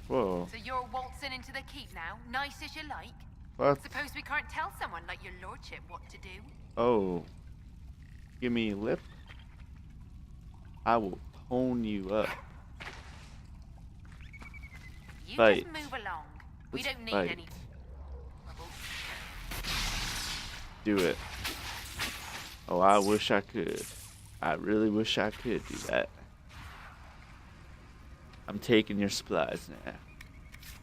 Whoa. So you're waltzing into the keep now, nice as you like? What? Suppose we can't tell someone like your lordship what to do? Oh. Give me lip. I will tone you up. You Fight. just move along. We Let's don't need fight. any trouble. Do it. Oh, I wish I could. I really wish I could do that. I'm taking your supplies now.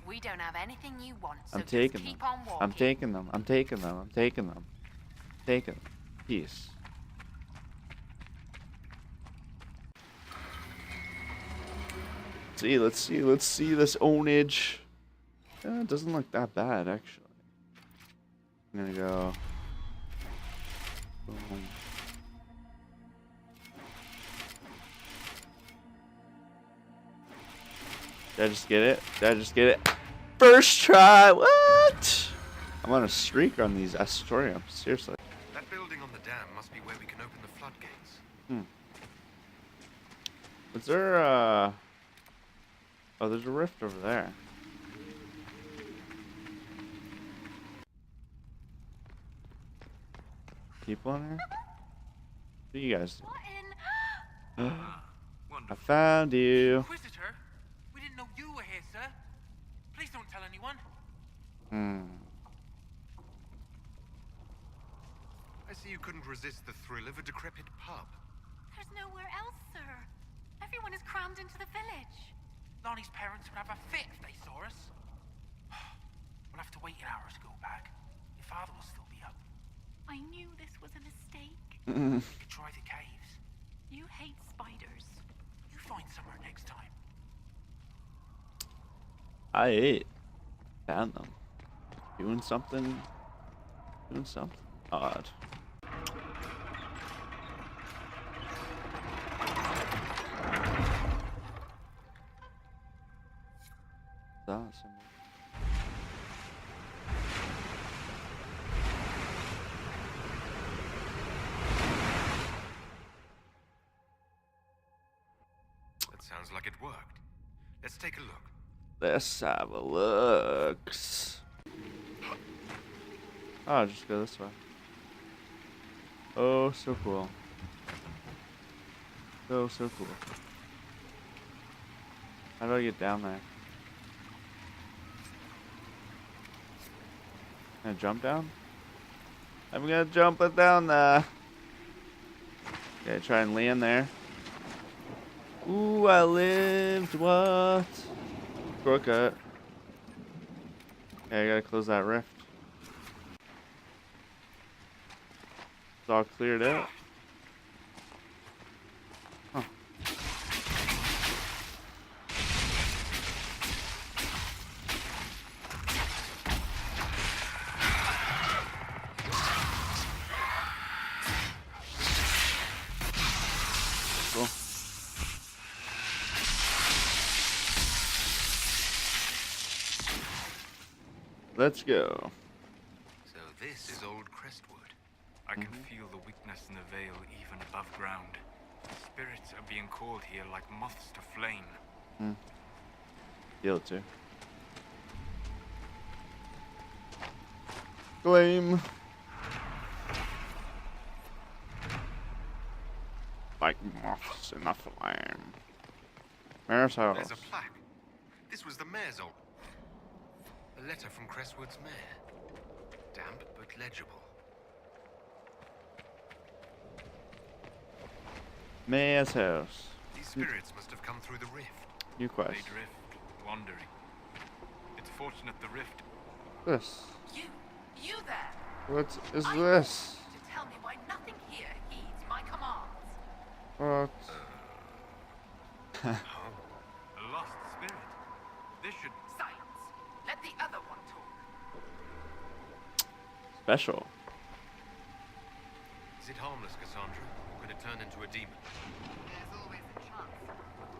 We don't have anything you want, so I'm just taking keep them. on walking. I'm taking them. I'm taking them. I'm taking them. Taking them. Peace. Let's see this ownage. It doesn't look that bad, actually. I'm gonna go. Boom. Did I just get it? Did I just get it? First try! What? I'm on a streak on these Astoriums. Seriously. That building on the dam must be where we can open the floodgates. Is there oh, there's a rift over there. People in here? What are you guys doing? I found you. Inquisitor? We didn't know you were here, sir. Please don't tell anyone. I see you couldn't resist the thrill of a decrepit pub. There's nowhere else, sir. Everyone is crammed into the village. Lonnie's parents would have a fit if they saw us. We'll have to wait an hour to go back. Your father will still be up. I knew this was a mistake. We could try the caves. You hate spiders. You find somewhere next time. I ate. Found them. Doing something odd. Awesome. That sounds like it worked. Let's take a look. Let's have a look. Oh, I'll just go this way. Oh, so cool. So cool. How do I get down there? Can I jump down? I'm gonna jump it down there. Okay, try and land there. Ooh, I lived. What? Shortcut. Okay, I gotta close that rift. It's all cleared out. Huh. Cool. Let's go. So this is old Crestwood. I can feel the weakness in the veil even above ground. Spirits are being called here like moths to flame. Feel it too. Flame. Like moths in a flame. Mayor's house. There's a plaque. This was the mayor's old... A letter from Crestwood's mayor. Damp but legible. Mayor's house. These spirits must have come through the rift. New quest. They drift, wandering. It's fortunate the rift. This. You there. What is I this? want you to tell me why nothing here heeds my commands. What? A lost spirit. This should... Silence. Let the other one talk. Special. Is it harmless, Cassandra? Or could it turn into a demon? There's always a chance.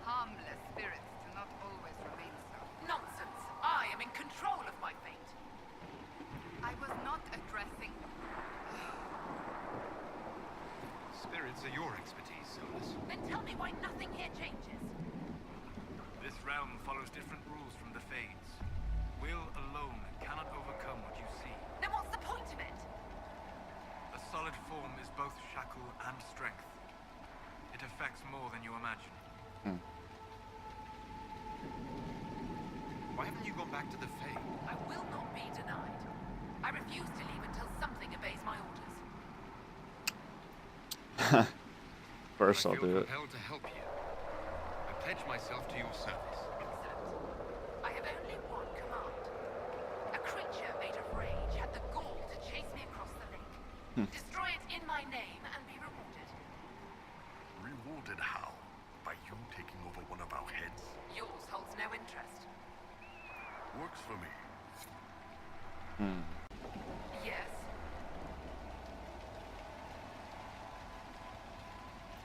Harmless spirits do not always remain so. Nonsense. I am in control of my fate. I was not addressing... Spirits are your expertise, Solus. Then tell me why nothing here changes. This realm follows different rules from the Fae. overcome what you see. Then what's the point of it? A solid form is both shackle and strength. It affects more than you imagine. Why haven't you gone back to the Fae? I will not be denied. I refuse to leave until something obeys my orders. First, I I'll feel do it. compelled to help you. I pledge myself to your service. Excellent. I have only one command. A creature made of rage had the gall to chase me across the lake. Destroy it in my name and be rewarded. Rewarded how? By you taking over one of our heads? Yours holds no interest. Works for me. Yes.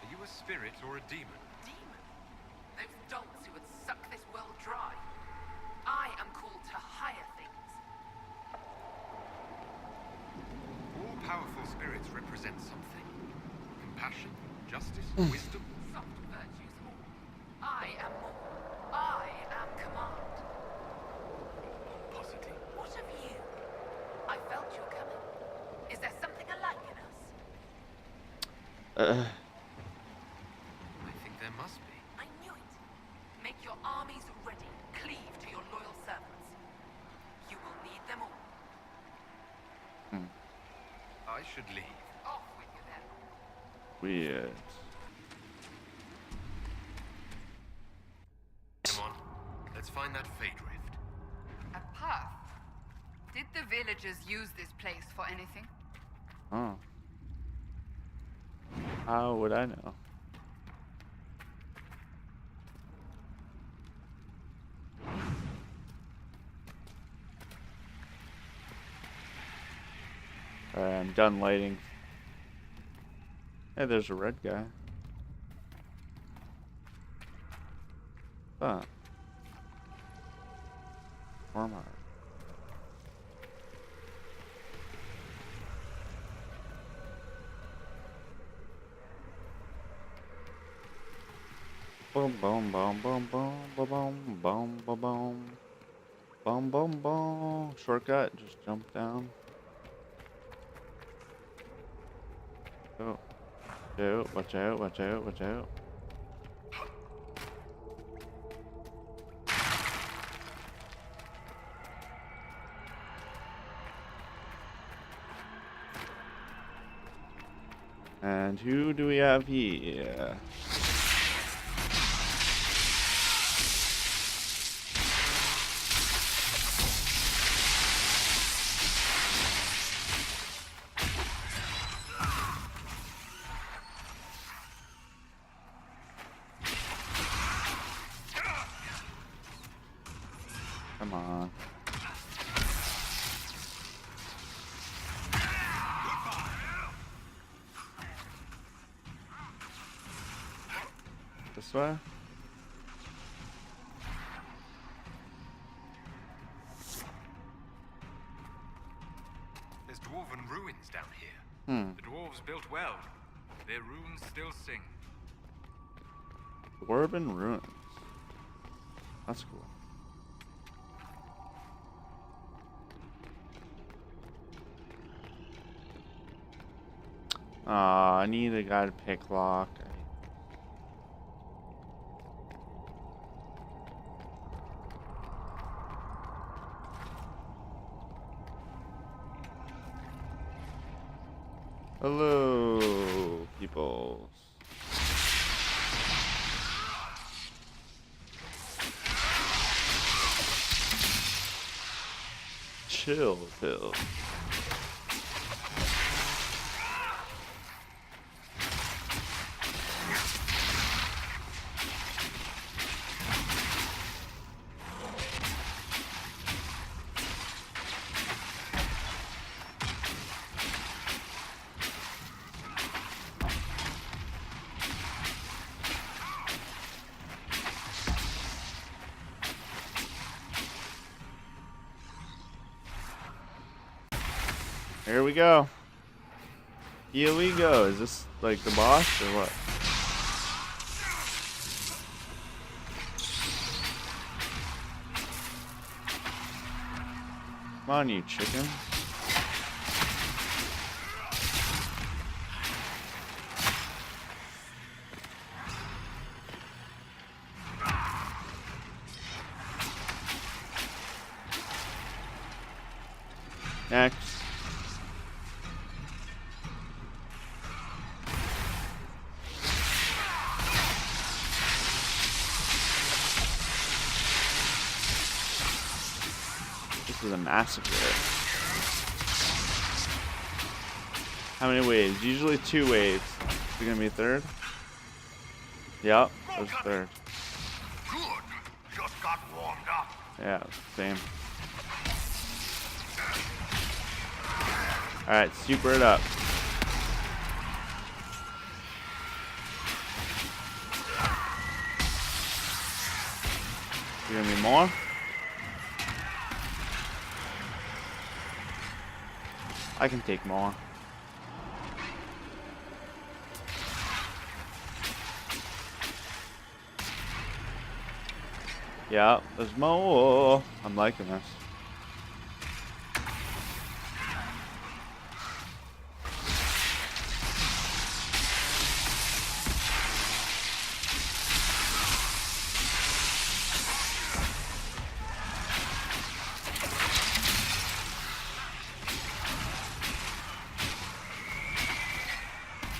Are you a spirit or a demon? Demon. Those dolts who would suck this world dry. I am called to higher things. All powerful spirits represent something. Compassion, justice, wisdom. Soft virtues all. I am more. I am command. Paucity. What of you? I felt your coming. Is there something alike in us? I think there must be. I knew it. Make your armies ready. Cleave to your loyal servants. You will need them all. I should leave. Off with you then. Weird. Come on, let's find that Fade Rift. A path. Did the villagers use this place for anything? Oh. How would I know? Alright, I'm done lighting. Hey, there's a red guy. Huh. Warm-heart. Boom, boom, boom, boom, boom, boom, boom, boom, boom, boom, boom, boom, boom. Shortcut, just jump down. Oh, watch out, watch out, watch out. And who do we have here? Come on. This way? There's dwarven ruins down here. The dwarves built well. Their runes still sing. Dwarven ruins. That's cool. Aw, I need a guy to pick lock. Hello, people. Chill, pill. Here we go. Here we go. Is this like the boss or what? Come on, you chicken. Next. This is a massacre. How many waves? Usually 2 waves. Is it gonna be a third? Yep, there's a third. Good. Just got warmed up. Yeah, same. Alright, super it up. There gonna be more? I can take more. Yeah, there's more. I'm liking this.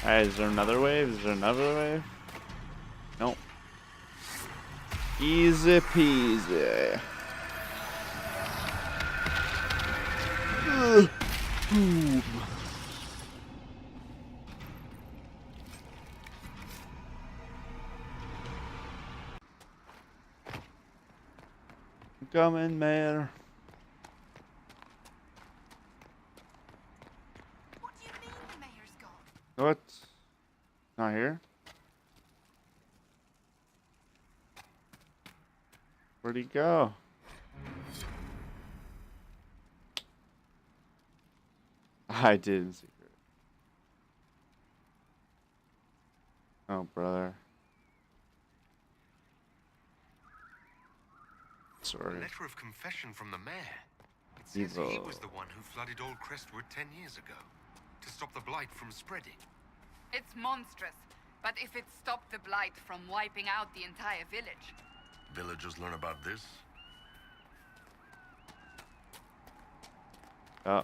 Alright, is there another wave? Is there another wave? Nope. Easy peasy. Boom. Coming, mayor. What do you mean the mayor's gone? What? Not here? Where'd he go? I didn't see it. Oh, brother. Sorry. A letter of confession from the mayor. It says he Evil. was the one who flooded Old Crestwood 10 years ago to stop the blight from spreading. It's monstrous, but if it stopped the blight from wiping out the entire village. Villagers learn about this. Oh.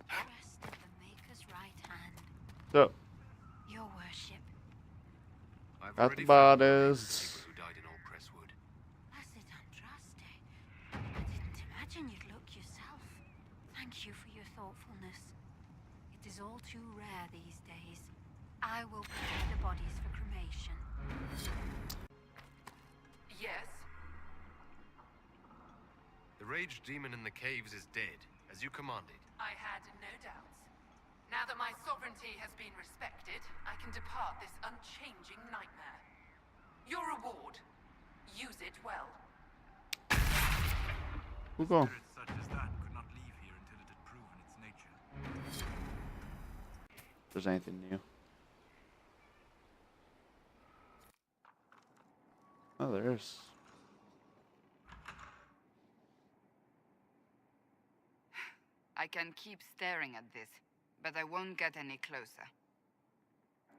Rest of the Maker's right hand, So, your worship. I've got already the found bodies. people who died in Old Crestwood. Blessed Andraste. I didn't imagine you'd look yourself. Thank you for your thoughtfulness. It is all too rare these days. I will prepare the bodies for cremation. Yes? The raged demon in the caves is dead, as you commanded. I had no doubts. Now that my sovereignty has been respected, I can depart this unchanging nightmare. Your reward. Use it well. Who go? Spirits such as that could not leave here until it had proven its nature. If there's anything new. Oh, there is. I can keep staring at this, but I won't get any closer.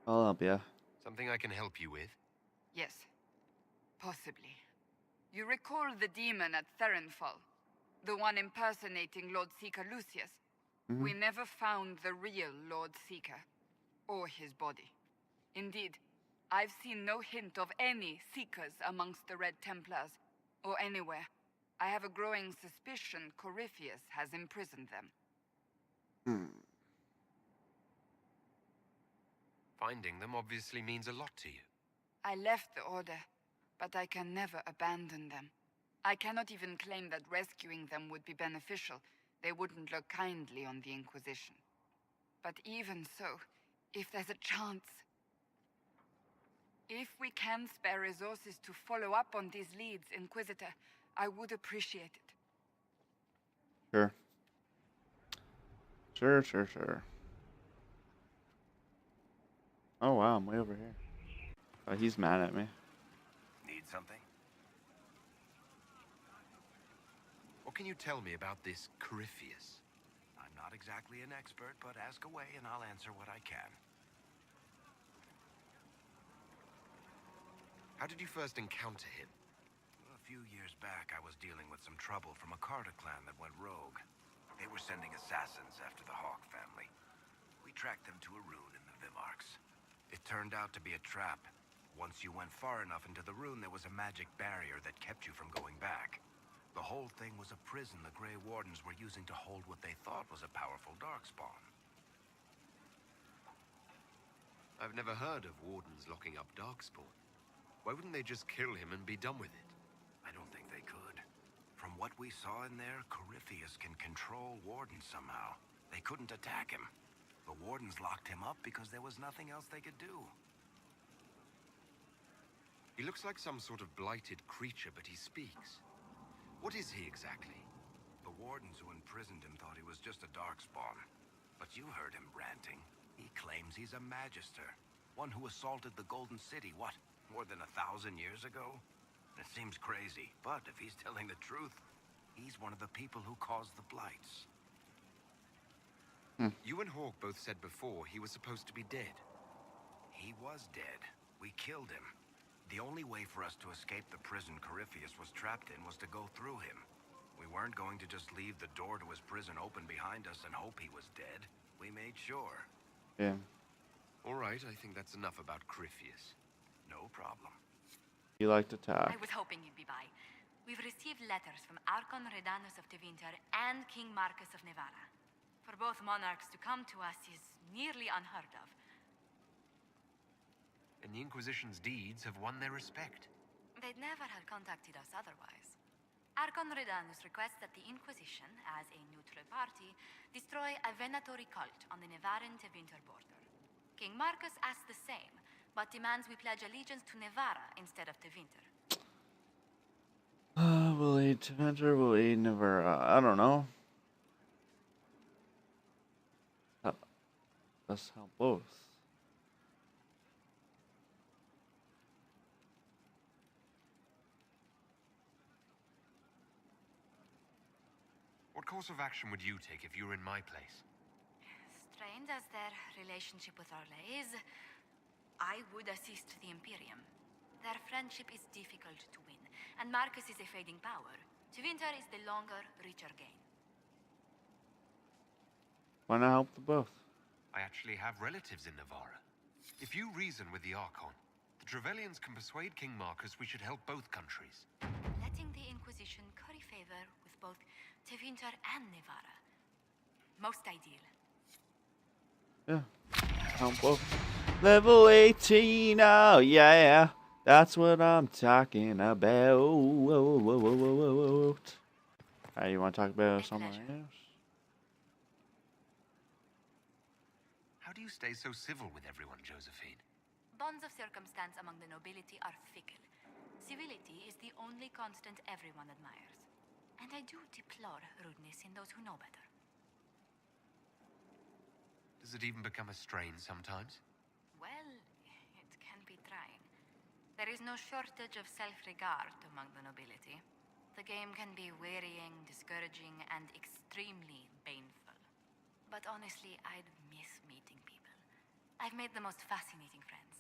I'll help ya. Something I can help you with? Yes, possibly. You recall the demon at Therenfall? The one impersonating Lord Seeker Lucius? We never found the real Lord Seeker, or his body. Indeed, I've seen no hint of any Seekers amongst the Red Templars, or anywhere. I have a growing suspicion Corypheus has imprisoned them. Finding them obviously means a lot to you. I left the Order, but I can never abandon them. I cannot even claim that rescuing them would be beneficial. They wouldn't look kindly on the Inquisition. But even so, if there's a chance... If we can spare resources to follow up on these leads, Inquisitor, I would appreciate it. Sure. Sure. Oh wow, I'm way over here. Oh, he's mad at me. Need something? can you tell me about this Corypheus? I'm not exactly an expert, but ask away and I'll answer what I can. How did you first encounter him? A few years back, I was dealing with some trouble from a Carter clan that went rogue. They were sending assassins after the Hawk family. We tracked them to a rune in the Vimarks. It turned out to be a trap. Once you went far enough into the rune, there was a magic barrier that kept you from going back. The whole thing was a prison the Grey Wardens were using to hold what they thought was a powerful darkspawn. I've never heard of Wardens locking up Darkspawn. Why wouldn't they just kill him and be done with it? I don't think they could. From what we saw in there, Corypheus can control Wardens somehow. They couldn't attack him. The Wardens locked him up because there was nothing else they could do. He looks like some sort of blighted creature, but he speaks. What is he exactly? The Wardens who imprisoned him thought he was just a darkspawn. But you heard him ranting. He claims he's a magister. One who assaulted the Golden City, what, more than 1,000 years ago? It seems crazy, but if he's telling the truth, he's one of the people who caused the blights. You and Hawk both said before he was supposed to be dead. He was dead. We killed him. The only way for us to escape the prison Corypheus was trapped in was to go through him. We weren't going to just leave the door to his prison open behind us and hope he was dead. We made sure. Yeah. All right, I think that's enough about Corypheus. No problem. You like to talk. I was hoping you'd be by. We've received letters from Archon Redanus of Tevinter and King Marcus of Nevada. For both monarchs to come to us is nearly unheard of. And the Inquisition's deeds have won their respect. They'd never have contacted us otherwise. Archon Redanus requests that the Inquisition, as a neutral party, destroy a venatory cult on the Nevaran-Tevinter border. King Marcus asks the same, but demands we pledge allegiance to Nevara instead of Tevinter. We'll aid Tevinter, we'll aid Nevera. I don't know. Let's help both. What course of action would you take if you were in my place? Strained as their relationship with Orlais is, I would assist the Imperium. Their friendship is difficult to win, and Marcus is a fading power. Tevinter is the longer, richer gain. Why not help the both? I actually have relatives in Navarra. If you reason with the Archon, the Trevellians can persuade King Marcus we should help both countries. Letting the Inquisition curry favor with both Tevinter and Nevara. Most ideal. Yeah. Help both. Level 18. Oh, yeah. That's what I'm talking about. Alright, you want to talk about something else? How do you stay so civil with everyone, Josephine? Bonds of circumstance among the nobility are fickle. Civility is the only constant everyone admires. And I do deplore rudeness in those who know better. Does it even become a strain sometimes? Well, it can be trying. There is no shortage of self-regard among the nobility. The game can be wearying, discouraging, and extremely painful. But honestly, I'd miss meeting people. I've made the most fascinating friends.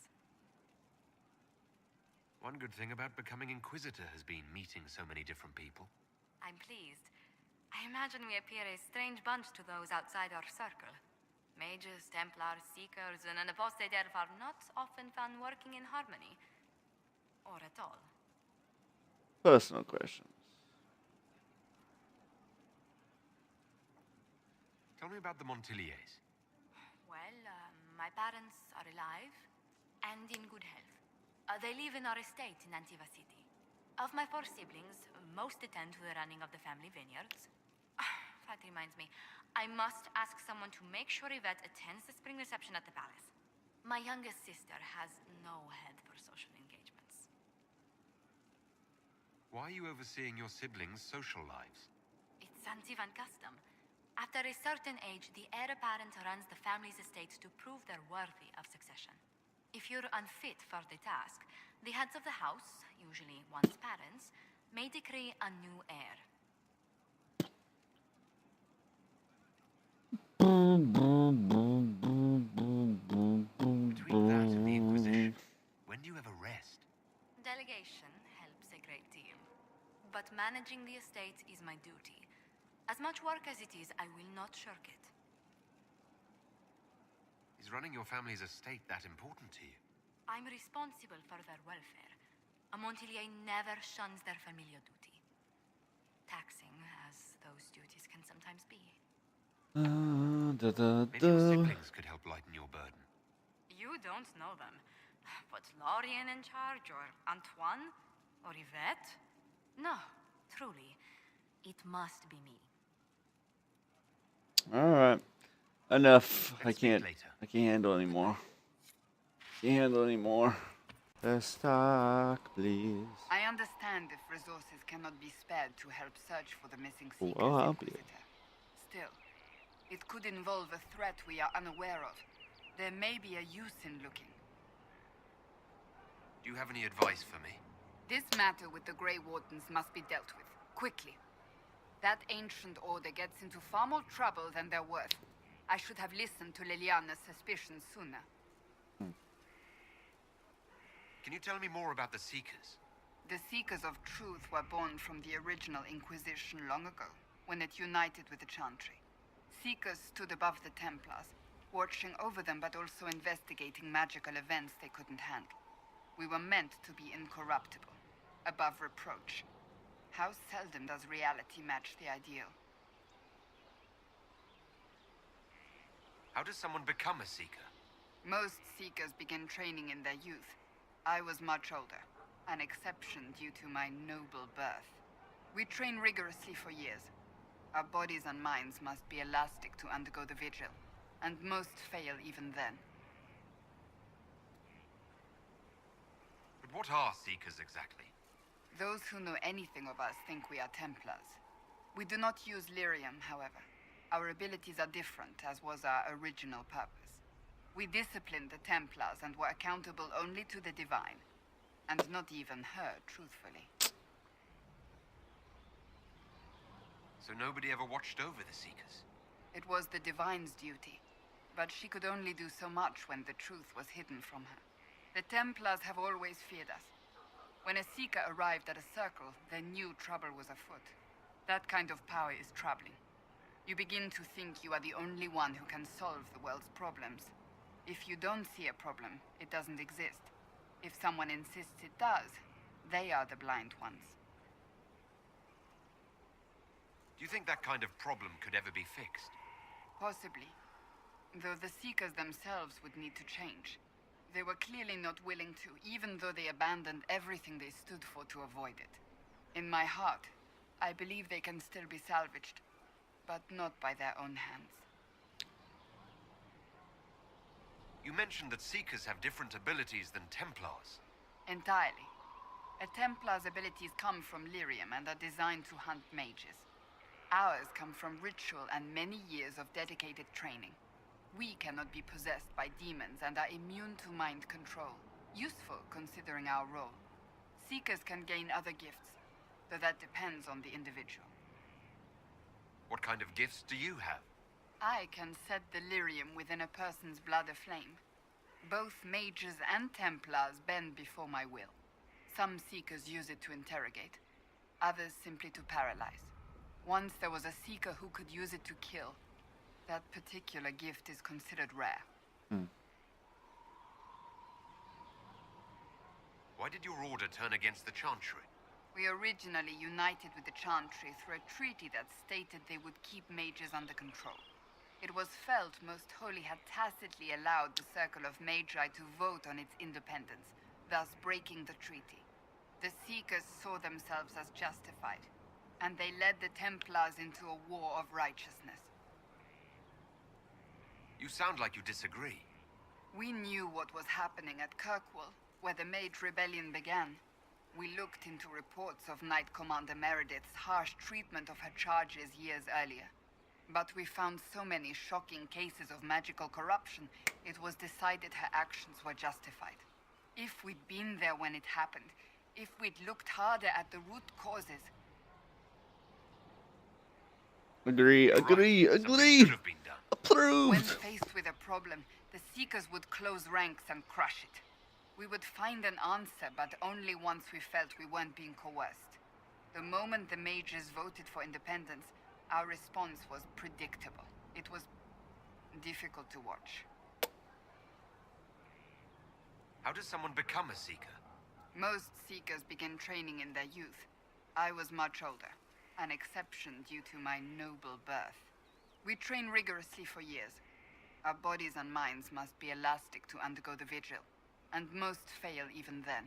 One good thing about becoming Inquisitor has been meeting so many different people. I'm pleased. I imagine we appear a strange bunch to those outside our circle. Mages, Templars, Seekers, and an apostate elf are not often found working in harmony. Or at all. Personal questions. Tell me about the Montiliers. Well, my parents are alive and in good health. They live in our estate in Antiva City. Of my 4 siblings, most attend to the running of the family vineyards. That reminds me, I must ask someone to make sure Yvette attends the spring reception at the palace. My youngest sister has no head for social engagements. Why are you overseeing your siblings' social lives? It's Antivan custom. After a certain age, the heir apparent runs the family's estates to prove they're worthy of succession. If you're unfit for the task, the heads of the house, usually one's parents, may decree a new heir. Between that and the Inquisition, when do you ever rest? Delegation helps a great deal. But managing the estate is my duty. As much work as it is, I will not shirk it. Is running your family's estate that important to you? I'm responsible for their welfare. A Montilier never shuns their familial duty. Taxing, as those duties can sometimes be. Maybe your siblings could help lighten your burden. You don't know them. But Lorien in charge, or Antoine, or Yvette? No, truly. It must be me. Alright. Enough. Let's speak later. I can't handle anymore. Can't handle anymore. The stock, please. I understand if resources cannot be spared to help search for the missing Oh, Seekers I'll help you. Inquisitor. Still, it could involve a threat we are unaware of. There may be a use in looking. Do you have any advice for me? This matter with the Grey Wardens must be dealt with, quickly. That ancient order gets into far more trouble than they're worth. I should have listened to Liliana's suspicions sooner. Can you tell me more about the Seekers? The Seekers of Truth were born from the original Inquisition long ago, when it united with the Chantry. Seekers stood above the Templars, watching over them but also investigating magical events they couldn't handle. We were meant to be incorruptible, above reproach. How seldom does reality match the ideal? How does someone become a Seeker? Most Seekers begin training in their youth. I was much older, an exception due to my noble birth. We train rigorously for years. Our bodies and minds must be elastic to undergo the vigil, and most fail even then. But what are Seekers exactly? Those who know anything of us think we are Templars. We do not use lyrium, however. Our abilities are different, as was our original purpose. We disciplined the Templars and were accountable only to the Divine. And not even her, truthfully. So nobody ever watched over the Seekers? It was the Divine's duty. But she could only do so much when the truth was hidden from her. The Templars have always feared us. When a Seeker arrived at a circle, they knew trouble was afoot. That kind of power is troubling. You begin to think you are the only one who can solve the world's problems. If you don't see a problem, it doesn't exist. If someone insists it does, they are the blind ones. Do you think that kind of problem could ever be fixed? Possibly. Though the Seekers themselves would need to change. They were clearly not willing to, even though they abandoned everything they stood for to avoid it. In my heart, I believe they can still be salvaged, but not by their own hands. You mentioned that Seekers have different abilities than Templars. Entirely. A Templar's abilities come from lyrium and are designed to hunt mages. Ours come from ritual and many years of dedicated training. We cannot be possessed by demons and are immune to mind control. Useful considering our role. Seekers can gain other gifts, though that depends on the individual. What kind of gifts do you have? I can set the lyrium within a person's blood aflame. Both mages and Templars bend before my will. Some Seekers use it to interrogate, others simply to paralyze. Once there was a Seeker who could use it to kill. That particular gift is considered rare. Why did your order turn against the Chantry? We originally united with the Chantry through a treaty that stated they would keep mages under control. It was felt Most Holy had tacitly allowed the Circle of Magi to vote on its independence, thus breaking the treaty. The Seekers saw themselves as justified, and they led the Templars into a war of righteousness. You sound like you disagree. We knew what was happening at Kirkwall, where the Mage Rebellion began. We looked into reports of Knight Commander Meredith's harsh treatment of her charges years earlier. But we found so many shocking cases of magical corruption, it was decided her actions were justified. If we'd been there when it happened, if we'd looked harder at the root causes... Agree, You're agree, right. Something agree. should have been done. When Approved. faced with a problem, the Seekers would close ranks and crush it. We would find an answer, but only once we felt we weren't being coerced. The moment the mages voted for independence, our response was predictable. It was difficult to watch. How does someone become a Seeker? Most Seekers begin training in their youth. I was much older, an exception due to my noble birth. We train rigorously for years. Our bodies and minds must be elastic to undergo the vigil, and most fail even then.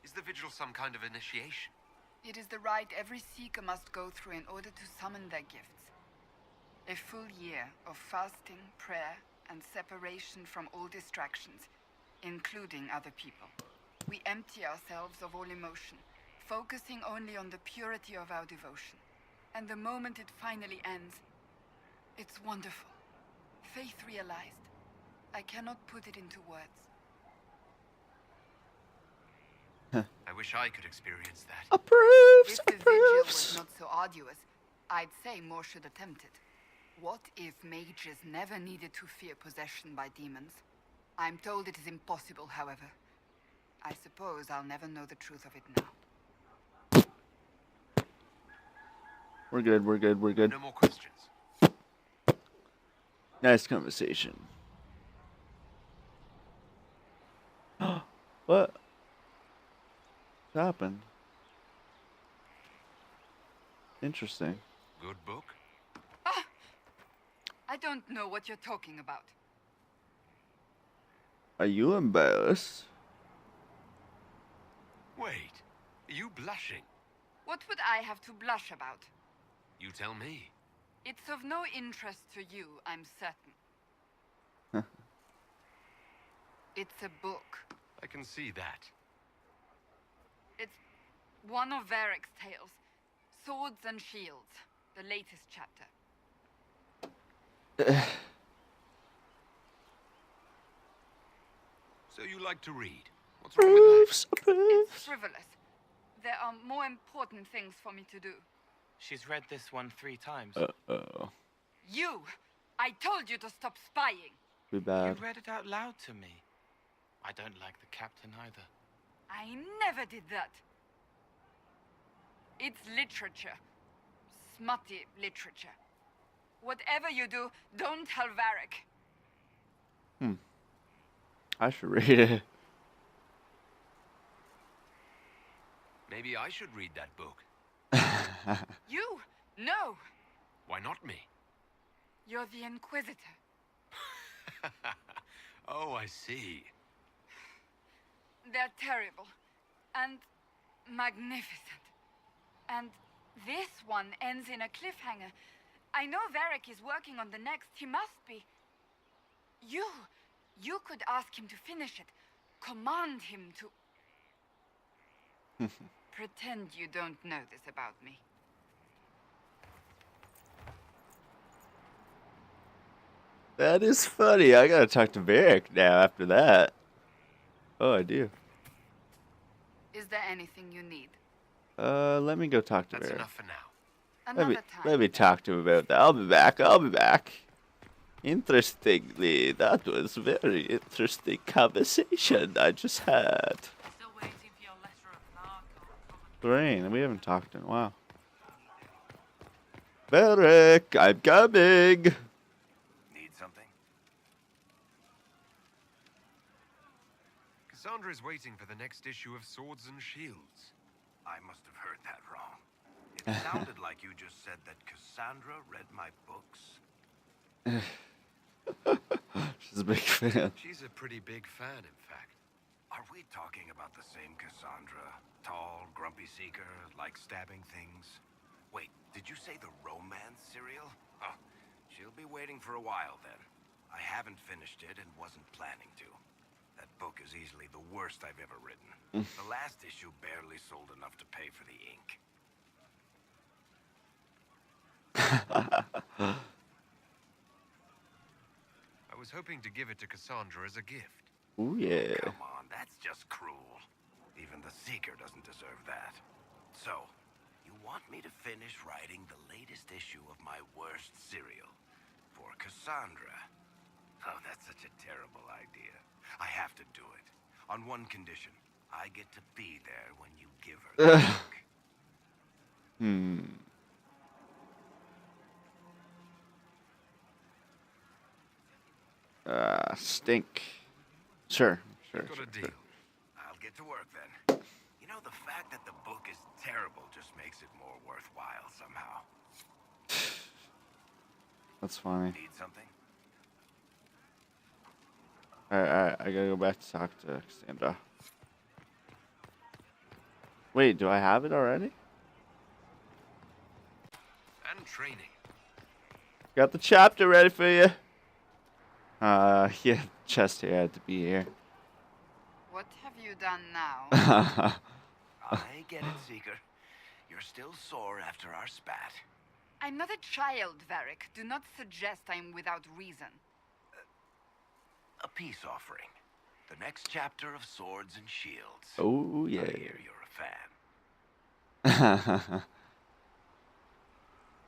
Is the vigil some kind of initiation? It is the rite every Seeker must go through in order to summon their gifts. A full year of fasting, prayer, and separation from all distractions, including other people. We empty ourselves of all emotion, focusing only on the purity of our devotion. And the moment it finally ends, it's wonderful. Faith realized. I cannot put it into words. I wish I could experience that. Approves, If the vigil was approves. not so arduous, I'd say more should attempt it. What if mages never needed to fear possession by demons? I'm told it is impossible, however. I suppose I'll never know the truth of it now. We're good, we're good, we're good. No more questions. Nice conversation. What happened? Interesting. Good book? I don't know what you're talking about. Are you embarrassed? Wait, are you blushing? What would I have to blush about? You tell me. It's of no interest to you, I'm certain. It's a book. I can see that. It's one of Varric's tales. Swords and Shields, the latest chapter. So you like to read? What's wrong with that? Approves, approves. It's frivolous. There are more important things for me to do. She's read this one 3 times. Uh-oh. You! I told you to stop spying! Too You bad. read it out loud to me. I don't like the captain either. I never did that. It's literature. Smutty literature. Whatever you do, don't tell Varric. I should read it. Maybe I should read that book. You? No! Why not me? You're the Inquisitor. Oh, I see. They're terrible. And magnificent. And this one ends in a cliffhanger. I know Varric is working on the next. He must be. You could ask him to finish it. Command him to... Pretend you don't know this about me. That is funny. I gotta talk to Varric now after that. Oh, I do. Is there anything you need? Let me go talk to That's Varric. enough for now. Another time. Let me talk to him about that. I'll be back. I'll be back. Interestingly, that was very interesting conversation I just had. Still waiting for your letter of marque. Lorraine, we haven't talked in a while. Varric, I'm coming. Need something? Cassandra is waiting for the next issue of Swords and Shields. I must have heard that wrong. It sounded like you just said that Cassandra read my books. She's a big fan. She's a pretty big fan, in fact. Are we talking about the same Cassandra? Tall, grumpy seeker, like stabbing things? Wait, did you say the romance serial? Huh. She'll be waiting for a while then. I haven't finished it and wasn't planning to. That book is easily the worst I've ever written. The last issue barely sold enough to pay for the ink. I was hoping to give it to Cassandra as a gift. Ooh, yeah. Come on, that's just cruel. Even the Seeker doesn't deserve that. So, You want me to finish writing the latest issue of my worst serial for Cassandra? Oh, that's such a terrible idea. I have to do it. On one condition. I get to be there when you give her the book. Stink. Sure. Got a deal. I'll get to work then. You know, the fact that the book is terrible just makes it more worthwhile somehow. That's funny. Need something? Alright, I gotta go back to talk to Cassandra. Wait, do I have it already? And training. Got the chapter ready for you. Yeah, chest here had to be here. What have you done now? I get it, Seeker. You're still sore after our spat. I'm not a child, Varric. Do not suggest I'm without reason. A peace offering. The next chapter of Swords and Shields. Oh, yeah. I hear you're a fan.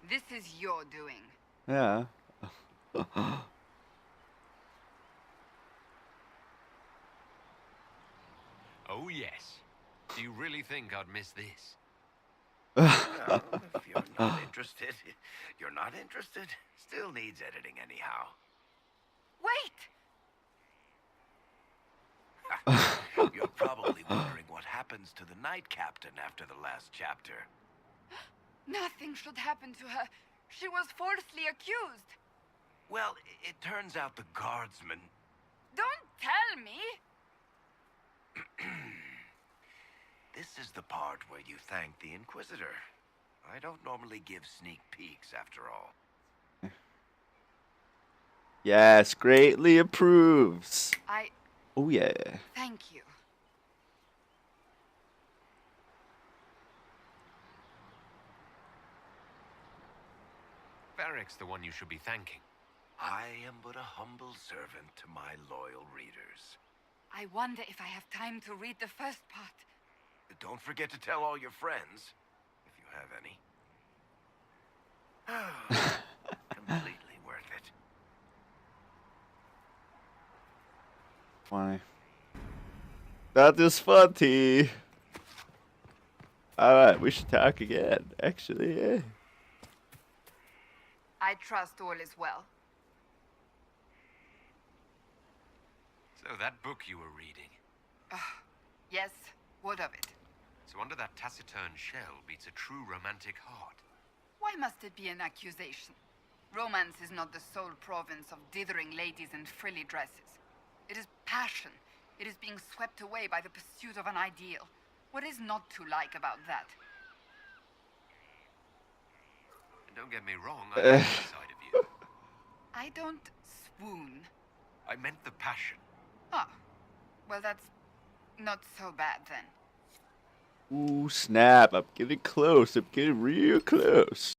This is your doing. Yeah. Oh, yes. Do you really think I'd miss this? Well, if you're not interested, you're not interested. Still needs editing anyhow. Wait! You're probably wondering what happens to the Knight Captain after the last chapter. Nothing should happen to her. She was falsely accused. Well, it turns out the guardsman... Don't tell me! This is the part where you thank the Inquisitor. I don't normally give sneak peeks, after all. Yes, greatly approves. Oh, yeah. Thank you. Varric's the one you should be thanking. I am but a humble servant to my loyal readers. I wonder if I have time to read the first part. Don't forget to tell all your friends, if you have any. Completely worth it. Funny. That is funny. Alright, we should talk again. Actually, yeah. I trust all is well. So that book you were reading. Yes, what of it? So under that taciturn shell beats a true romantic heart. Why must it be an accusation? Romance is not the sole province of dithering ladies in frilly dresses. It is passion. It is being swept away by the pursuit of an ideal. What is not to like about that? And don't get me wrong, I like that side of you. I don't swoon. I meant the passion. Ah, well that's not so bad then. Ooh, snap. I'm getting close. I'm getting real close.